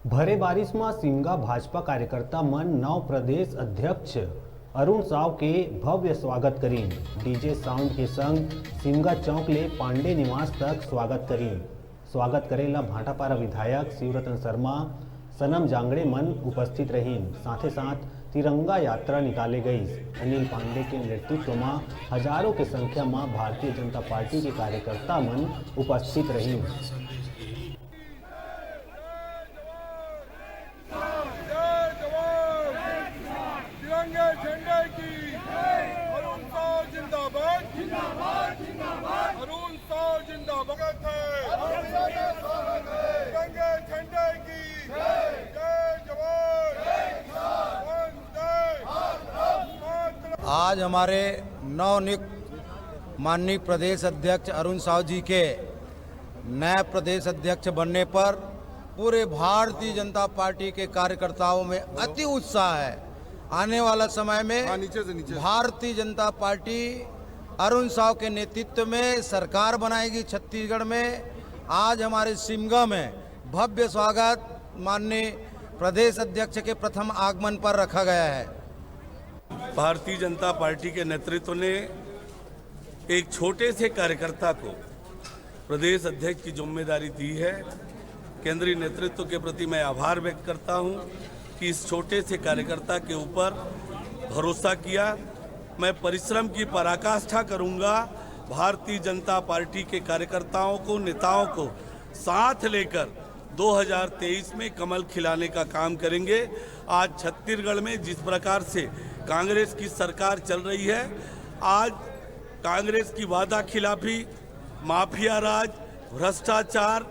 भरे बारिश में सीमगा भाजपा कार्यकर्ता मन नव प्रदेश अध्यक्ष अरुण साव के भव्य स्वागत करीन। डीजे साउंड के संग सीमगा चौक ले पांडे निवास तक स्वागत करीन। स्वागत करेला भाटापारा विधायक शिवरतन शर्मा, सनम जांगड़े मन उपस्थित रहीन। साथ ही साथ तिरंगा यात्रा निकाले गई। अनिल पांडे के नेतृत्व में हजारों की संख्या में भारतीय जनता पार्टी के कार्यकर्ता मन उपस्थित रहीन। झंडे की अरुण साव जिंदाबाद, अरुण साव जिंदाबाद तिरंगे झंडे की जय जवान वंदे। आज हमारे नवनियुक्त माननीय प्रदेश अध्यक्ष अरुण साव जी के नए प्रदेश अध्यक्ष बनने पर पूरे भारतीय जनता पार्टी के कार्यकर्ताओं में अति उत्साह है। आने वाला समय में भारतीय जनता पार्टी अरुण साव के नेतृत्व में सरकार बनाएगी छत्तीसगढ़ में। आज हमारे सिमगा में भव्य स्वागत माननीय प्रदेश अध्यक्ष के प्रथम आगमन पर रखा गया है। भारतीय जनता पार्टी के नेतृत्व ने एक छोटे से कार्यकर्ता को प्रदेश अध्यक्ष की जिम्मेदारी दी है। केंद्रीय नेतृत्व के प्रति मैं आभार व्यक्त करता हूं कि इस छोटे से कार्यकर्ता के ऊपर भरोसा किया। मैं परिश्रम की पराकाष्ठा करूंगा। भारतीय जनता पार्टी के कार्यकर्ताओं को, नेताओं को साथ लेकर 2023 में कमल खिलाने का काम करेंगे। आज छत्तीसगढ़ में जिस प्रकार से कांग्रेस की सरकार चल रही है, आज कांग्रेस की वादा खिलाफी, माफिया राज, भ्रष्टाचार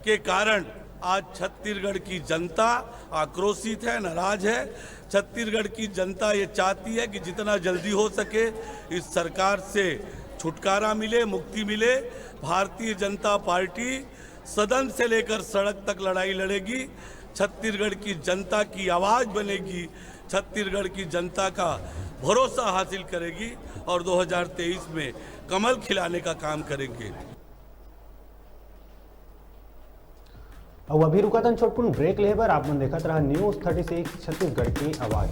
के कारण आज छत्तीसगढ़ की जनता आक्रोशित है, नाराज है। छत्तीसगढ़ की जनता ये चाहती है कि जितना जल्दी हो सके इस सरकार से छुटकारा मिले, मुक्ति मिले। भारतीय जनता पार्टी सदन से लेकर सड़क तक लड़ाई लड़ेगी। छत्तीसगढ़ की जनता की आवाज़ बनेगी, छत्तीसगढ़ की जनता का भरोसा हासिल करेगी और 2023 में कमल खिलाने का काम करेंगे। अब अभी रुका तन छोटपुन ब्रेक लेबर आप मन देखत रहा न्यूज़ 36 छत्तीसगढ़ की आवाज़।